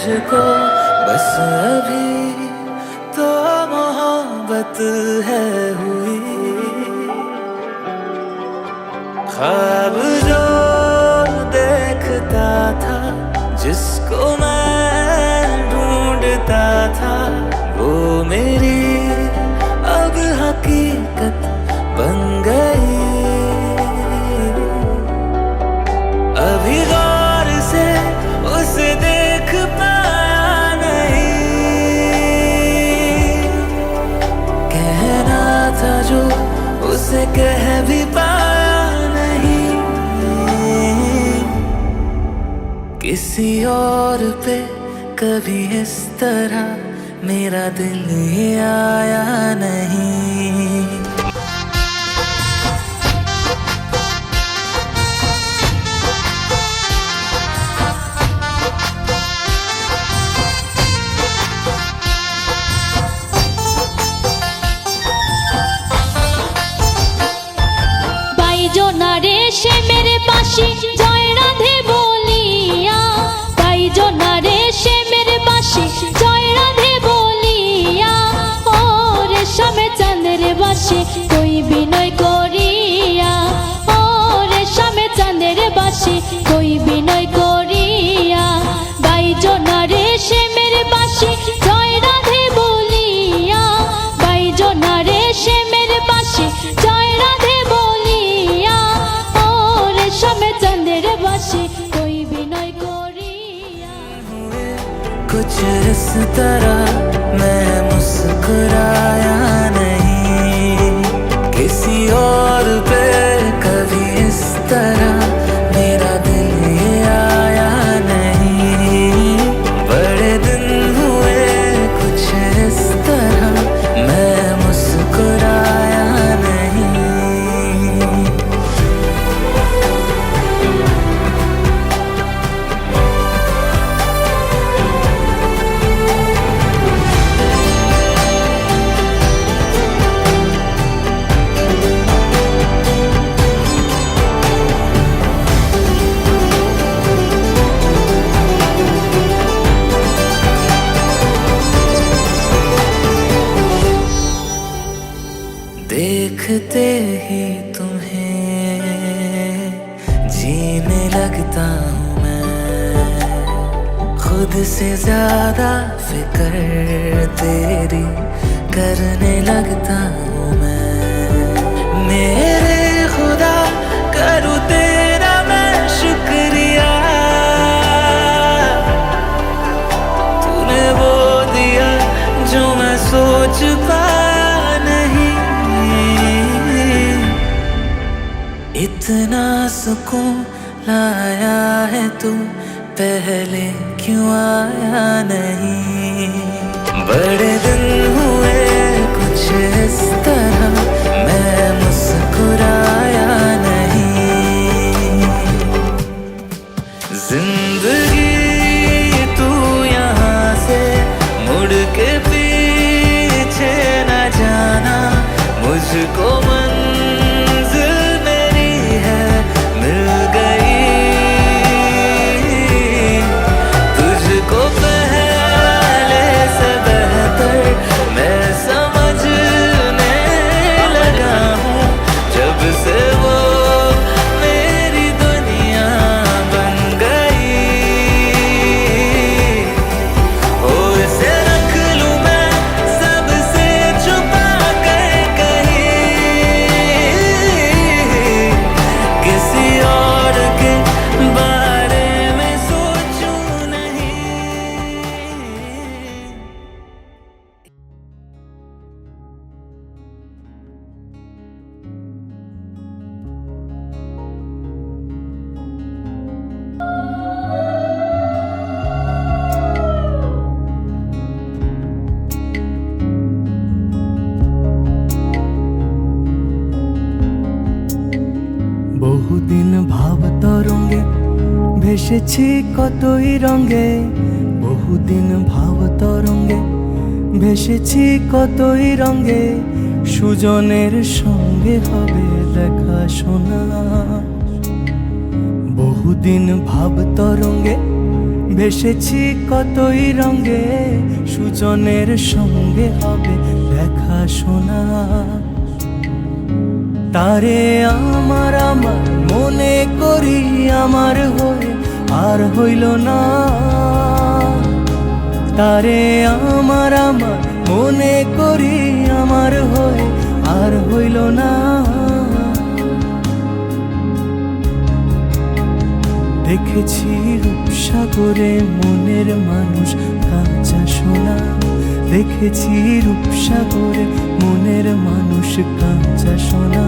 मुझको बस अभी तो मोहब्बत है हुई। ख्वाब जो देखता था, जिसको मैं ढूंढता था, वो मेरी अब हकीकत बन गई। अभी गौर से उसे देख पाया नहीं, कहना था जो उसे कह भी पाया नहीं। किसी और पे कभी इस तरह मेरा दिल ही आया नहीं। সে মেরে পাশে জয় রাধে বলিয়া, তাই জোনারে সে মেরে পাশে জয় রাধে বলিয়া, ও রেশমে চাঁদের বাসে কই বিনয় করিয়া, ও রেশমে চাঁদের বাসে কই বিনয় করিয়া, তাই জোনারে সে মেরে পাশে জয় রাধে বলিয়া, তাই জোনারে সে মেরে পাশে জয় রাধে বলিয়া, রেশমে চাঁদের বাসে कोई বিনয় করিয়া। कुछ इस तरह मैं मुस्कुराया नहीं, किसी और पे कभी इस तरह मेरा दिल ये आया नहीं। बड़े दिन हुए कुछ इस तरह मैं मुस्कुराया नहीं। देखते ही तुम्हें जीने लगता हूँ मैं, खुद से ज्यादा फिक्र तेरी करने लगता हूँ मैं। मेरे खुदा करूँ तेरा मैं शुक्रिया, तूने वो दिया जो मैं सोच पाया नहीं। इतना सुकून लाया है तू, पहले क्यों आया नहीं। बड़े दिन हुए कुछ इस तरह मैं मुस्कुराया नहीं। जिंदगी तू यहाँ से मुड़ के पीछे न जाना, मुझको मंजिल मेरी है मिल गई। तुझको पहले से बेहतर मैं समझने लगा हूँ, जब से वो मेरी दुनिया बन गई। ओ इसे रख लूँ मैं सबसे छुपा कर कहीं, किसी और के बारे में सोचूं नहीं। বহুদিন ভাব তরঙ্গে ভেসেছি কতই রঙে, বহুদিন ভাব তরঙ্গে ভেসেছি কতই রঙে, সুজনের সঙ্গে হবে দেখা শোনা। বহুদিন ভাব তরঙ্গে ভেসেছি কতই রঙে, সুজনের সঙ্গে হবে দেখা শোনা। তারে আমার আমার মনে করি আমার হয়ে আর হইল না। তারে আমার আমার মনে করি আমার হয়ে আর হইল না। দেখেছি রূপসাগরে মনের মানুষ কাঁচা সোনা। দেখেছি রূপসাগরে মনের মানুষ কাঁচা সোনা।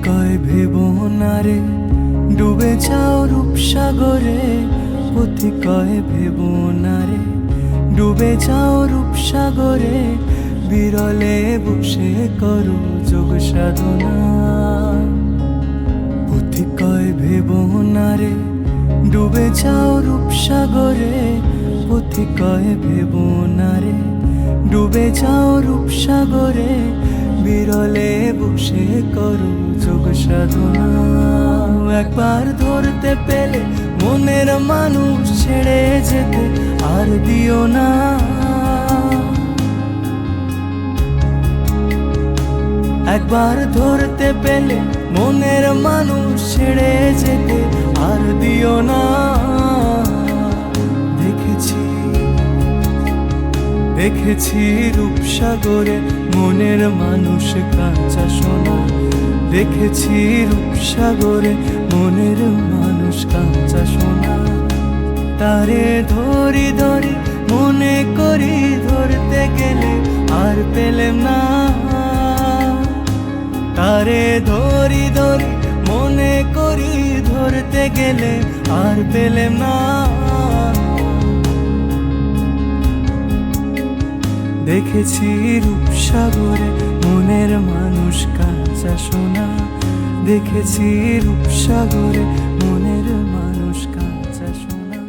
কয় ভেব না রে ডুবে যাও রূপসাগরে। পথি কয় ভেব না রে ডুবে যাও রূপসাগরে। বিরলে বসে করো যোগ সাধনা। পথি কয় ভেব না রে ডুবে যাও রূপসাগরে। পথি কয় ভেব না রে ডুবে যাও রূপসাগরে। বিরলে বসে করো যোগ সাধনা। একবার ধরতে পেলে মনের মানুষ ছেড়ে যেতে আর দিও না। একবার ধরতে পেলে মনের মানুষ ছেড়ে যেতে আর দিও না। দেখেছি রূপসাগরে মনের মানুষ কাঁচা সোনা। দেখেছি রূপসাগরে মনের মানুষ কাঁচা সোনা। তারে ধরি ধরি মনে করি ধরতে গেলে আর পেলেম না। তারে ধরি ধরি মনে করি ধরতে গেলে আর পেলেম না। দেখেছি রূপসাগরে মনের মানুষ কাঁচা সোনা। দেখেছি রূপসাগরে মনের মানুষ কাঁচা সোনা।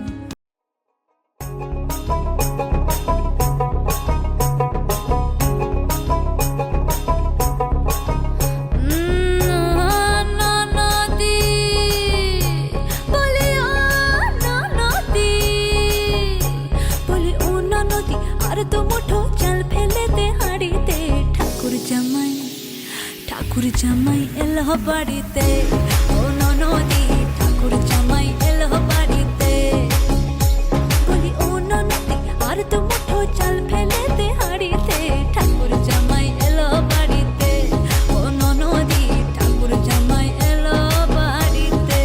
ঠাকুর জামাই এলো বাড়িতে, ও ননদি ঠাকুর জামাই এলো বাড়িতে। বলি ও ননদি আর তো মুঠো চাল ফেলে দে হাড়িতে। ঠাকুর জামাই এলো বাড়িতে, ও ননদি ঠাকুর জামাই এলো বাড়িতে।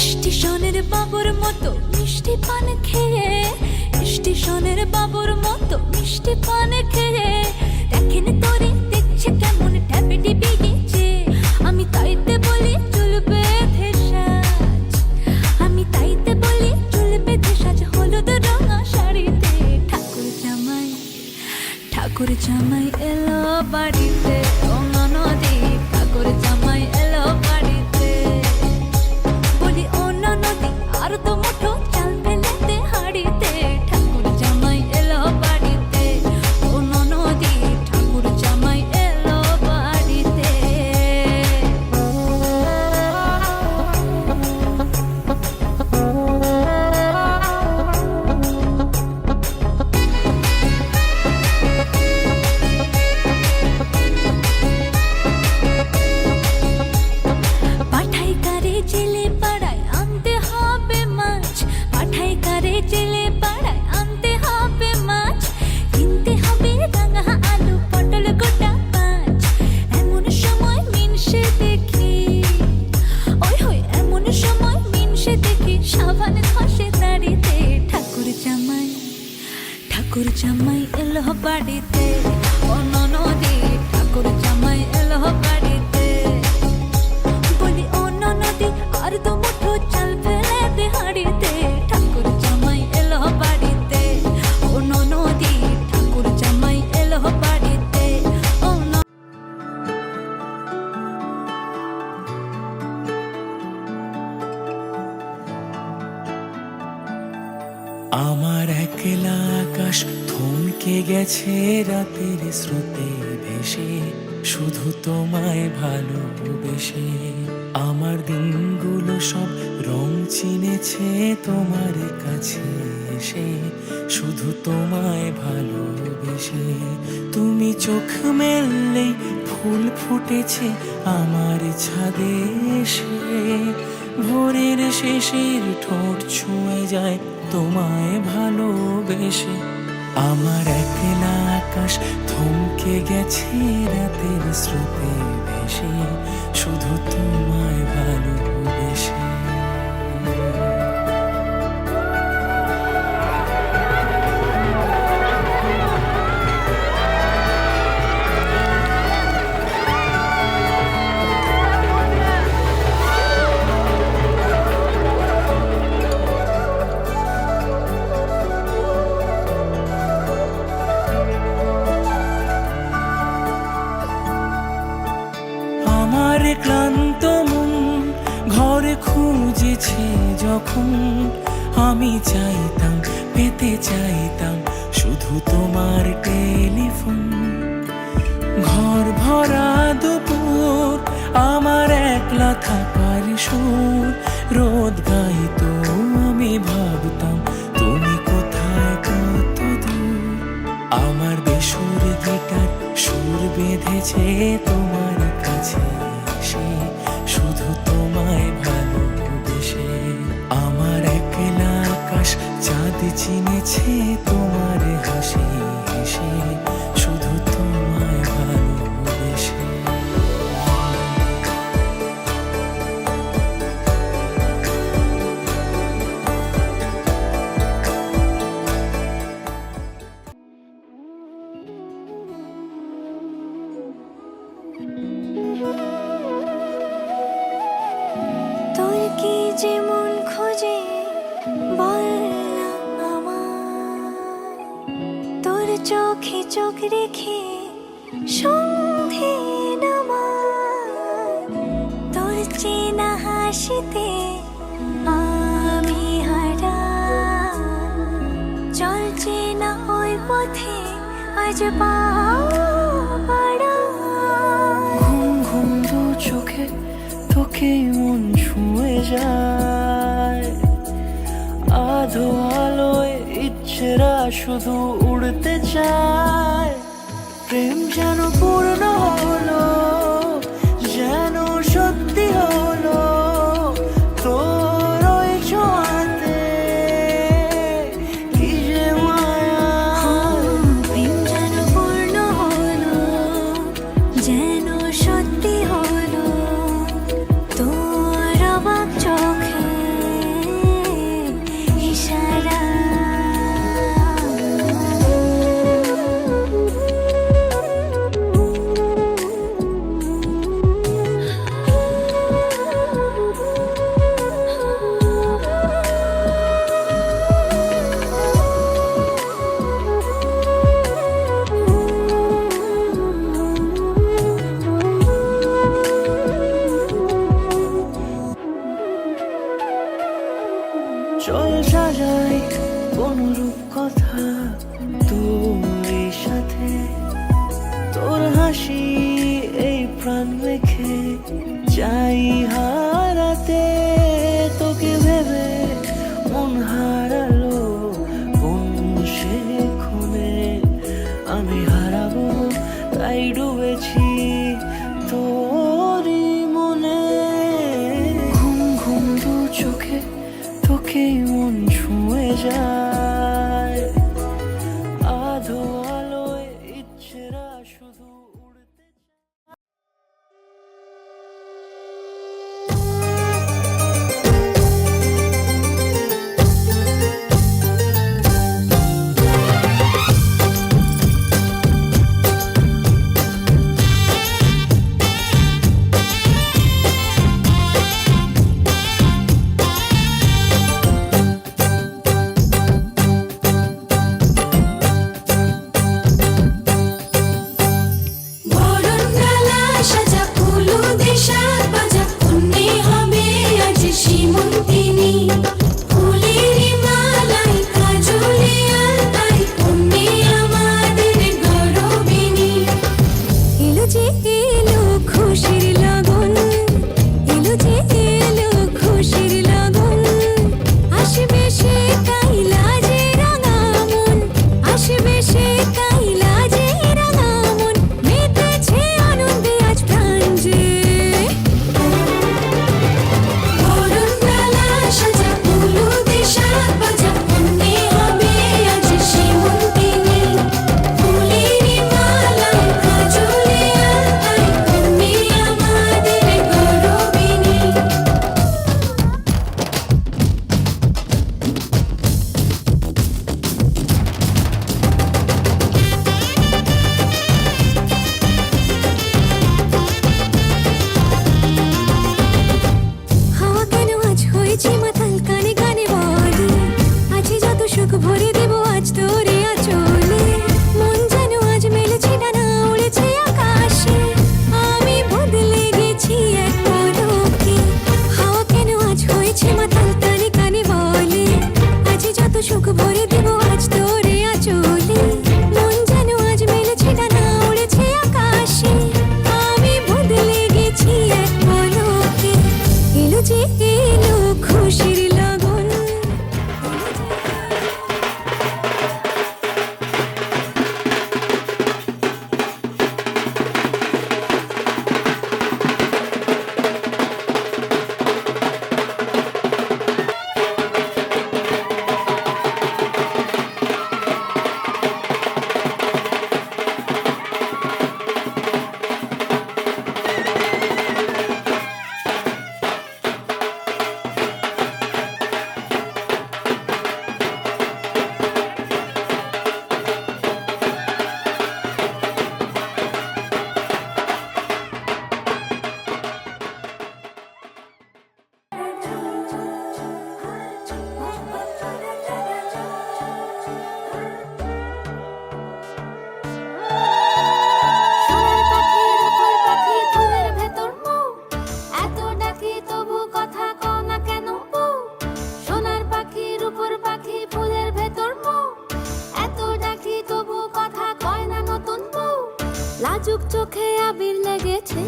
স্টেশনের বাবুর মতো মিষ্টি পান খেয়ে, স্টেশনের বাবুর মতো মিষ্টি পান খেয়ে দেখেন তোরে দেখছে কেমন ট্যাপেটি বেগেছে। আমি তাইতে বলি চুল বেঁধে সাজ, আমি তাইতে বলি চুল বেঁধে সাজ হলুদ রঙা শাড়িতে। ঠাকুর জামাই এলো বাড়িতে, ও ননদি ঠাকুর জামাই এলো বাড়িতে। বলি ও ননদি আর তো মুঠো চাল ফেলে দে হাড়িতে। ঠাকুর জামাই এলো বাড়িতে, ও ননদি ঠাকুর জামাই এলো বাড়িতে। বাড়িতে, ও ননদে ঠাকুর জামাই এলো বাড়িতে। বলি ও ননদে আর তো মুঠো চাল ফেলে দে হাঁড়িতে, ঠাকুর জামাই এলো বাড়িতে, ও ননদে ঠাকুর জামাই এলো বাড়িতে। ও আমার একলা আকাশ থমকে গেছে রাতের স্রোতে ভেসে, শুধু তোমায় ভালোবেসে। আমার দিনগুলো সব রং চিনেছে তোমার কাছে এসে, শুধু তোমায় ভালোবেসে। তুমি চোখ মেললেই ফুল ফুটেছে আমার ছাদে এসে, ভোরের শেষের ঠোঁট ছুঁয়ে যায় তোমায় ভালোবেসে। আমার একলা আকাশ থমকে গেছে রাতের স্রোতে ভেসে, শুধু তোমায় ভালোবেসে। আমার ক্লান্ত মন ঘরে খুঁজেছে যখন, আমি চাইতাম পেতে চাইতাম শুধু তোমার টেলিফোন। ঘর ভরা দুপুর আমার একলা থাকার সুর, রোদ গাইতো আমি ভাবতাম তুমি কোথায় কত দূর। আমার বেসুর গিটার সুর বেঁধেছে তোমার কাছে এসে, শুধু তোমায় ভালোবেসে। আমার একলা আকাশ চাঁদ চিনেছে তোমার হাসি হেসে, শুধু তোমায় ভালোবেসে। তোর কি যে মন খোঁজে বল না আমায়, তোর চোখে চোখ রেখে সন্ধে নামায়। তোর চেনা হাসিতে আমি হারাই, চল চেনা ওই পথে আজ পা বাড়াই। ঘুম ঘুম দু চোখে তোকে মন ছুঁয়ে যায়, আধো আলোয় ইচ্ছেরা শুধু উড়তে চায়। প্রেম যেন পূর্ণ হলো, যেন সত্যি হলো তোর ওই ছোঁয়াতে, কি যে মায়া। প্রেম যেন পূর্ণ হলো, যেন সত্যি হলো তোর অবাক চোখে ইশারা। চল সাজাই কোন রূপ কথা তোর এই সাথে, তোর হাসি এই প্রাণ রেখে চাই হারাতে। তোকে ভেবে মন হারালো কোন সে খুনে, আমি হারাবো তাই ডুবেছি তোরই মনে। ঘুম ঘুম দু চোখে তোকে মন ছুঁয়ে যায়, আধো আলোয় ইচ্ছেরা শুধু উড়তে চায়। লাজুক চোখে আবির লেগেছে,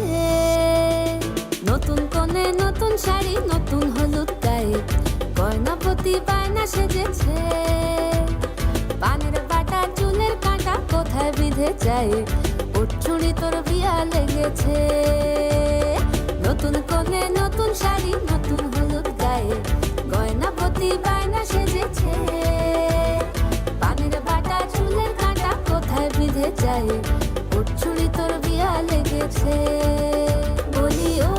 নতুন কোণে নতুন শাড়ি নতুন হলুদ গায়ে, গয়না প্রতি বায়না সেজেছে। পানের বাটা চুলের কাঁটা কোথায় বিঁধে যায়, উঠছুড়ি তোর বিয়া লেগেছে। নতুন কোণে নতুন শাড়ি নতুন হলুদ গায়ে, গয়না প্রতি বায়না সেজেছে। পানের বাটা চুলের কাঁটা কোথায় বিঁধে যায়, উঠছুড়ি তোর বিয়া লেগেছে। বলি ও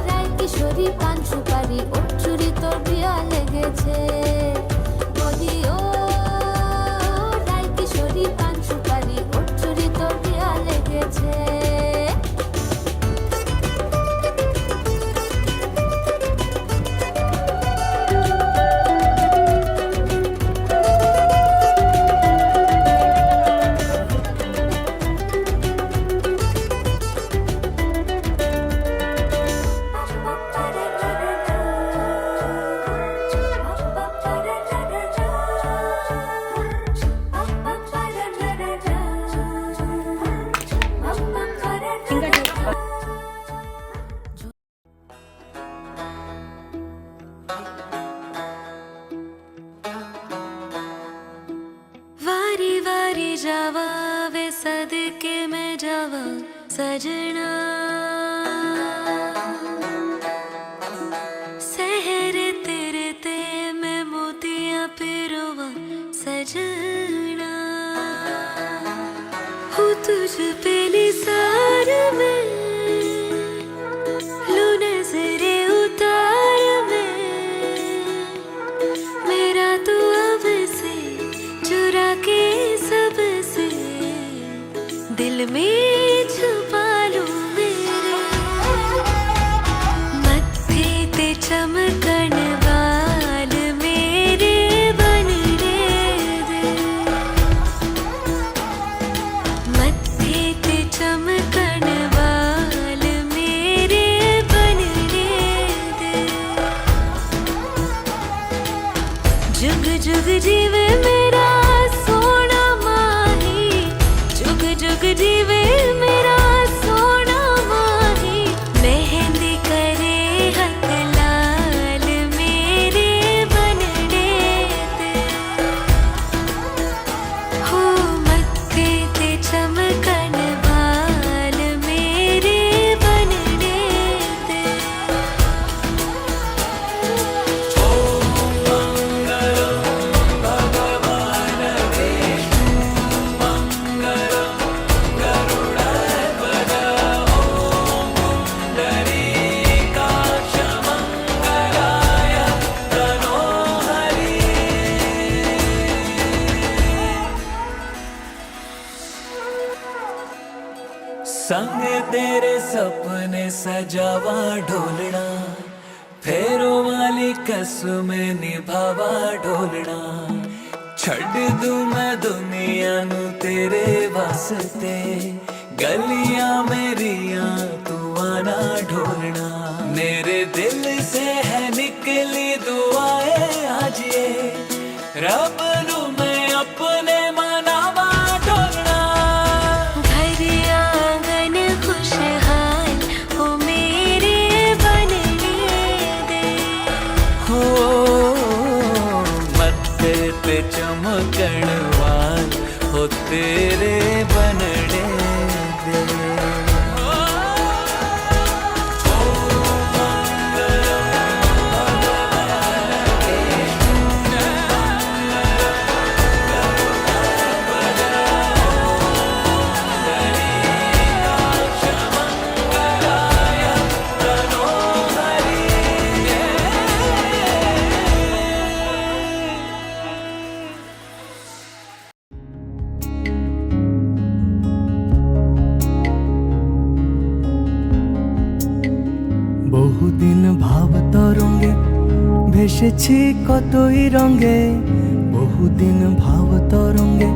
রায় কিশোরী পান সুপারি, উঠছুড়ি তোর বিয়া লেগেছে। বলি ও রায় কিশোরী পান সুপারি, উঠছুড়ি তোর বিয়া লেগেছে। वारी वारी जावा वे सदके में जावा सजना, सहरे तेरे ते में मोतियां पिरोवा सजना। हूँ तुझ पे निसार में, लू नजरे उतार में, मेरा तो अब से चुरा के सबसे दिल में छुपा लूं मेरे। मत्थे ते चमकन वाल मेरे बनने दे, मत्थे ते चमकन वाल मेरे बनने दे। जुग जुग जीवे मेरा सोना माही, जुग जुग जीवे मेरा सोना माही। मेहंदी करे हक लाल मेरे बनने दे, हो मत्थे ते चमकन वाल मेरे बनने दे। संग तेरे सपने सजावा ढोलना, फेरों वाली कसमें निभावा ढोलना। छड़ दूं मैं दुनिया नू तेरे वास्ते, गलियां मेरियां तू आना ढोलना। मेरे दिल से है निकली दुआएं आज ये, रब नू मैं अपने मनावा ढोलना। घर आंगन खुशहाल हो मेरे बनने दे, हो मत्थे पे चमकण वाल हो तेरे बनने दे। বহুদিন ভাব তরঙ্গে ভেসেছি কতই রঙে, বহুদিন ভাব তরঙ্গে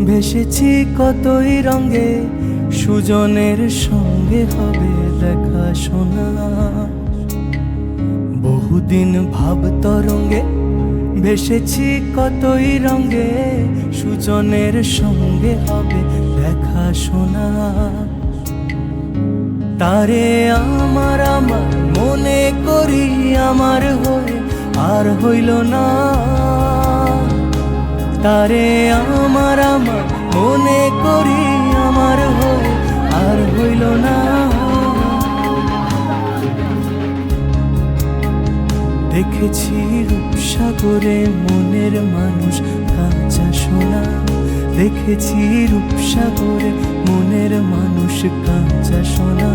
ভেসেছি কতই রঙে। সুজনের সঙ্গে হবে দেখা শোনা, বহুদিন ভাব তরঙ্গে ভেসেছি কতই রঙে। সুজনের সঙ্গে হবে দেখা সোনা। তারে আমার মনে করি আমার হয়ে আর হইল না। তারে আমার মনে করি আমার হয়ে আর হইল না। দেখেছি রূপসাগরে মনের মানুষ কাঁচা সোনা। দেখেছি রূপসাগরে মনের মানুষ কাঁচা সোনা।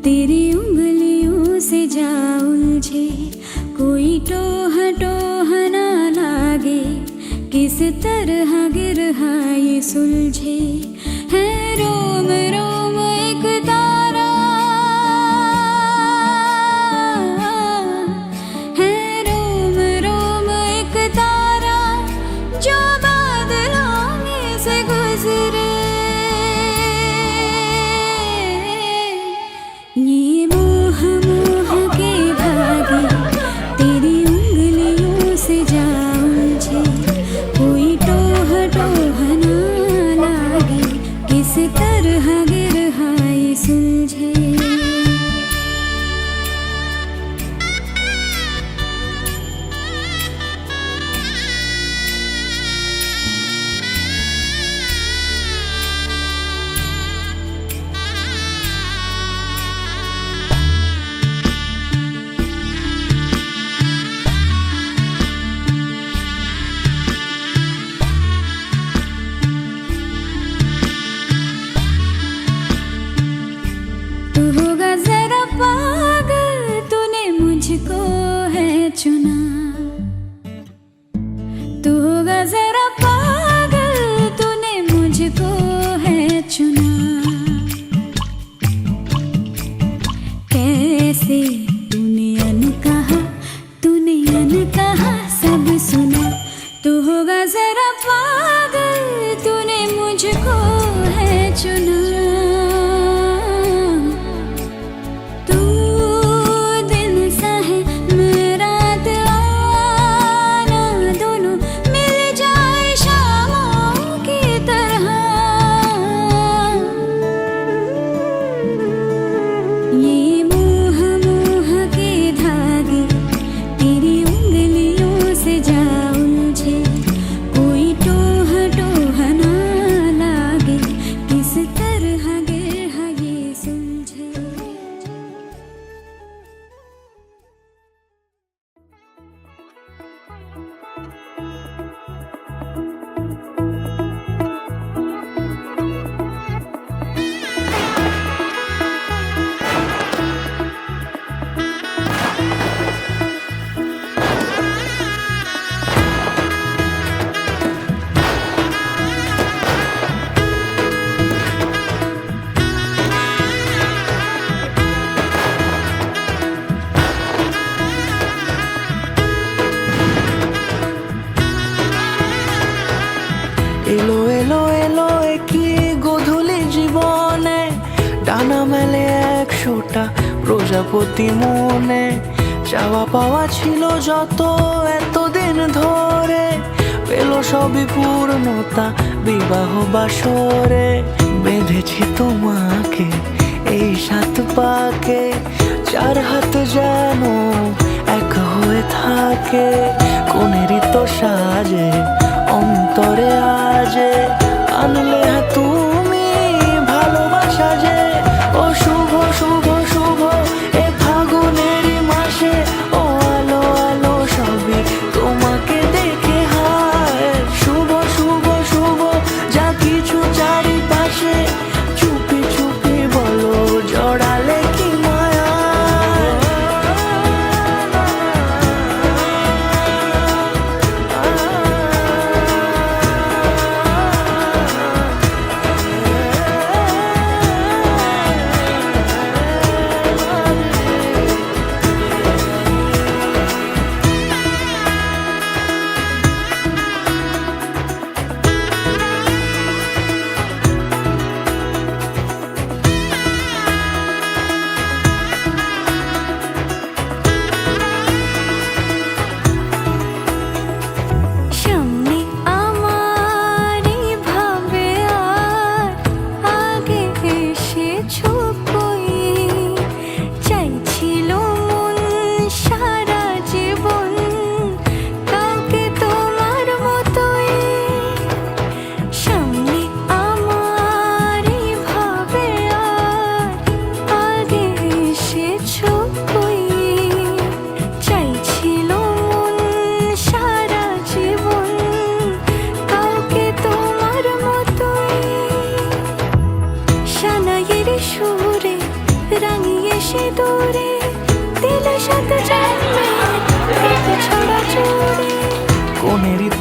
तेरी उंगलियों से जा उलझे, कोई टोहा टोहा ना लागे, किस तरह गिरहा ये सुलझे। है रोम रोम एक तारा, है रोम रोम एक तारा, जो बादलों में से गुजरे। ये मोह मोह के धागे तेरी उंगलियों से जा उलझे, कोई टोह टोह ना लागे, किस तरह गिरहा ये सुलझे। तू होगा जरा पागल, तूने मुझको है चुना। तू होगा जरा पागल, तूने मुझको है चुना। कैसे तूने अनकहा सब सुना। तू होगा जरा पागल, तूने मुझको है चुना। ये मोह मोह के धागे तेरी उंगलियों से जा उलझे, कोई टोह टोह ना लागे, किस तरह गिरहा ये सुलझे। এলো এলো এলো একই গধূলি জীবনে, ডানা মেলে 100টা প্রজাপতি মনে। চাওয়া পাওয়া ছিল যত এতদিন ধরে, পেল সবই পূর্ণতা বিবাহ বাসরে। বেঁধেছি তোমাকে এই 7 পাকে, 4 হাত যেন এক হয়ে থাকে। কোনেরই তো সাজে অন্তরে আজে আনলে তুমি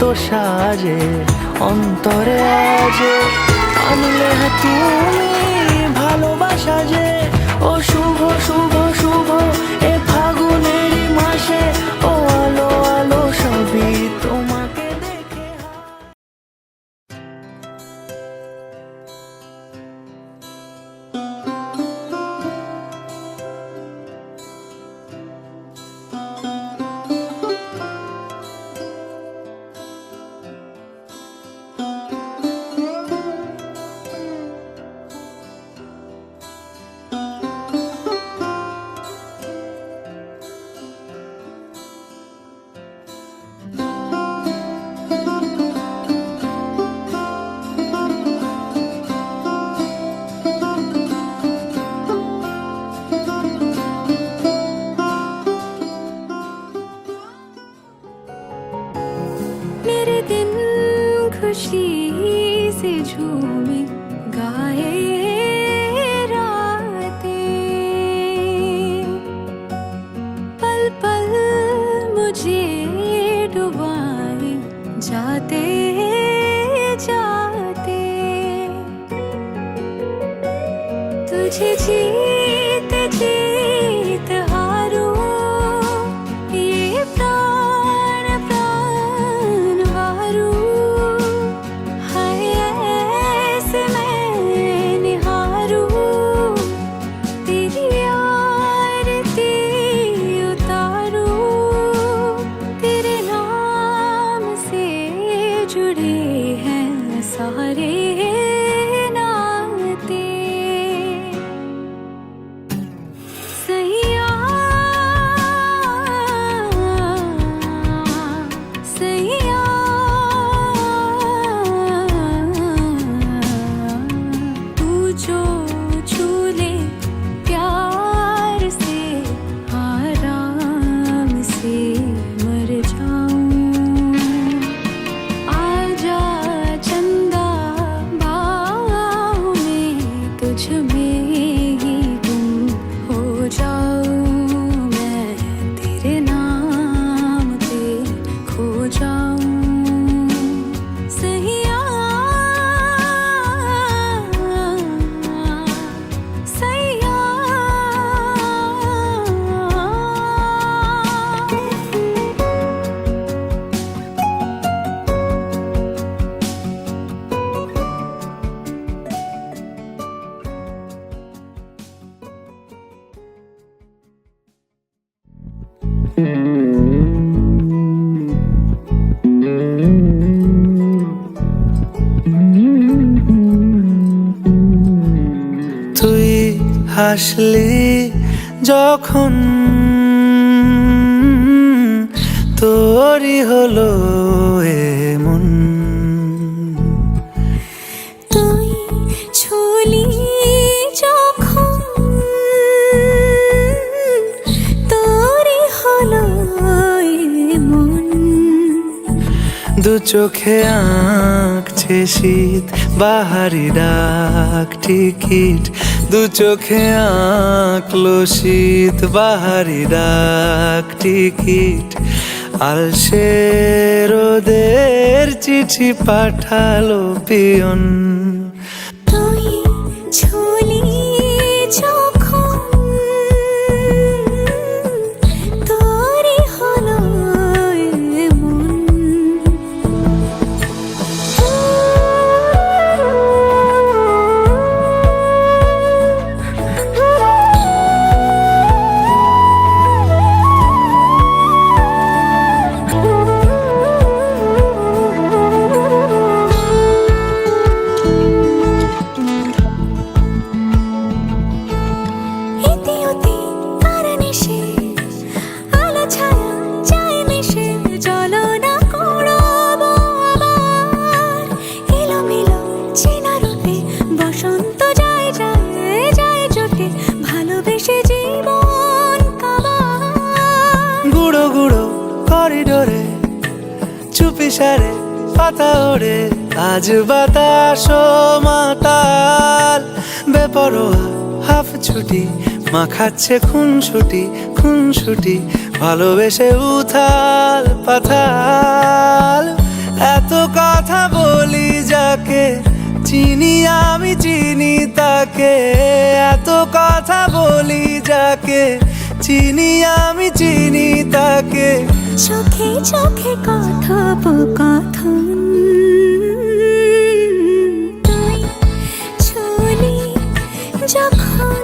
কত সাজে অন্তরে আজে আনলে তুমি ভালোবাসা যে ও শুভ শুভ শুভ এ ফাগুনের মাসে ও আলো আলো সবই তোমাকে দেখে मेरे दिन खुशी से झूमे गाए रातें पल पल मुझे डुबाए जाते जाते तुझे जीत जीत हारूं ये प्राण प्राण वारूं हाय ऐसे मैं निहारूं तेरी आरती उतारूं तेरे नाम से जुड़े हैं सारे नाते सैया सैया तू जो छू ले प्यार से आराम से मर जाऊं आजा चंदा बाहों में तुझ में ही गुम हो जाऊं मैं तेरे नाम पे खो जाऊं सैया सैया তুই হাসলি যখন তোরই হলো এমন তুই ছুলি যখন তোরই হলো মন দু চোখে আঁকছে শীত বাহারি ডাক টিকিট দু চোখে আঁকলো শীত বাহারি ডাক টিকিট আলসে রোদের চিঠি পাঠালো পিয়ন তুই ছুলি যখন তোরই হলো মন সারে পাতা ওড়ে আজ বাতাস মাতাল বেপরোয়া হাফ ছুটি মাখাচ্ছে খুনসুটি ভালোবেসে উথাল পাথাল এত কথা বলি যাকে চিনি আমি চিনি তাকে, এত কথা বলি যাকে চিনি আমি চিনি তাকে। চোখে চোখে কথোপকথন, তুই চলি যখন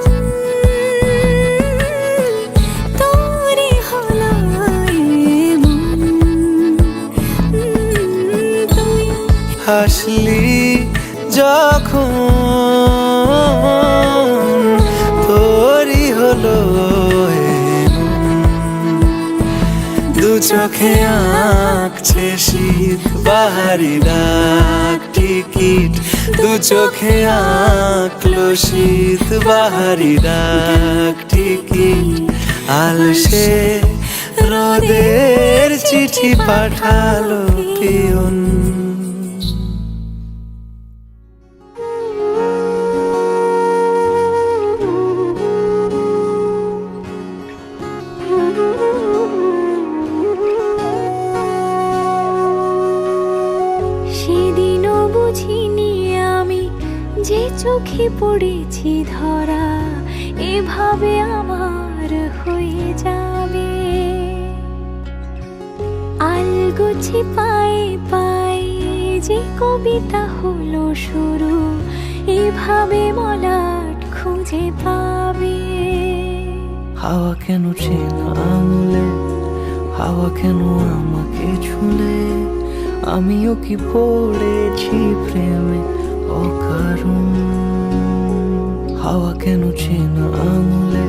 তোরে হলো এমন, তুই হাসলি যখন তোরই হলো দু চোখে আঁকছে শীত বাহারি ডাক টিকিট, দু চোখে আঁকলো শীত বাহারি ডাক টিকিট। আলসে রোদের চিঠি পাঠালো পিয়ন। সেদিনও বুঝিনি আমি যে চোখে পড়েছি ধরা, এভাবে আমার হয়ে যাবে। আলগোছে পায়ে পায়ে যে কবিতা হলো শুরু, এভাবে মলাট খুঁজে পাবে। হাওয়া কেন চেনা আঙুলে, হাওয়া কেন আমাকে ছুলে, আমিও কি পড়েছি প্রেমে অকারণ। হাওয়া কেন চেনা আঙুলে,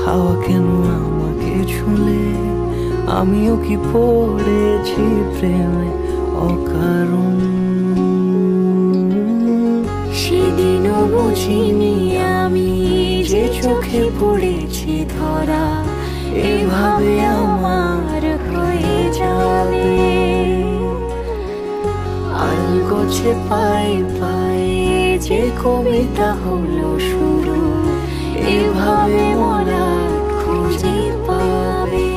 হাওয়া কেন আমাকে ছুলে, আমিও কি পড়েছি প্রেমে অকারণ। সেদিনও বুঝিনি আমি যে চোখে পড়েছি ধরা, এভাবে আমার হয়ে যাবে। আলগোছে পায়ে পায়ে যে কবিতা হলো শুরু, এভাবে মোরা খুঁজে পাবে।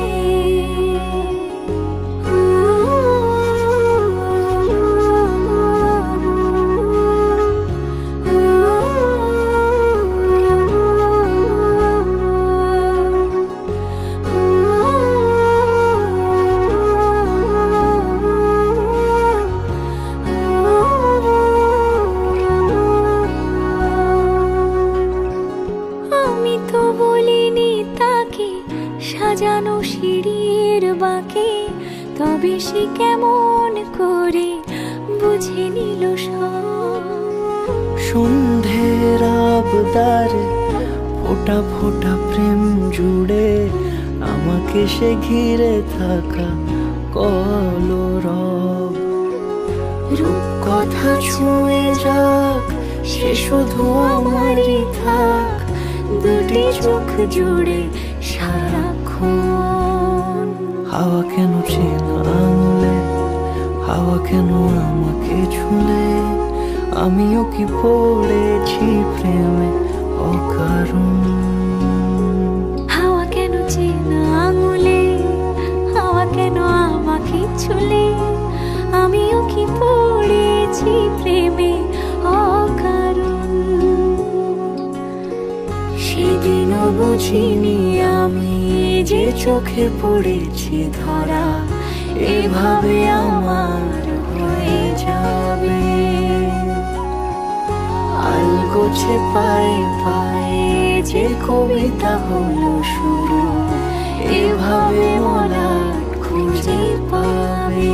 সাজানো সিঁড়ির বাঁকে, তবে সে কেমন করে বুঝে নিল সব। সন্ধ্যের আবদারে ফোটা ফোটা প্রেম জুড়ে, আমাকে সে ঘিরে থাকা কলরব। রূপকথা ছুঁয়ে যাক, সে শুধু আমারই থাক, দুটি চোখ জুড়ে সারাক্ষণ। হাওয়া কেন চেনা আঙুলে, হাওয়া কেন আমাকে ছুলে, আমিও কি পড়েছি প্রেমে অকারণ। হাওয়া কেন চেনা আঙুলে, হাওয়া কেন আমাকে ছুলে, আমিও কি পড়েছি প্রেমে অকারণ। সেদিনও বুঝিনি আমি যে চোখে পড়েছি ধরা, এভাবে আমার হয়ে যাবে। আলগোছে পায়ে পায়ে যে কবিতা হলো শুরু, এভাবে মোরা খুঁজে পাবে।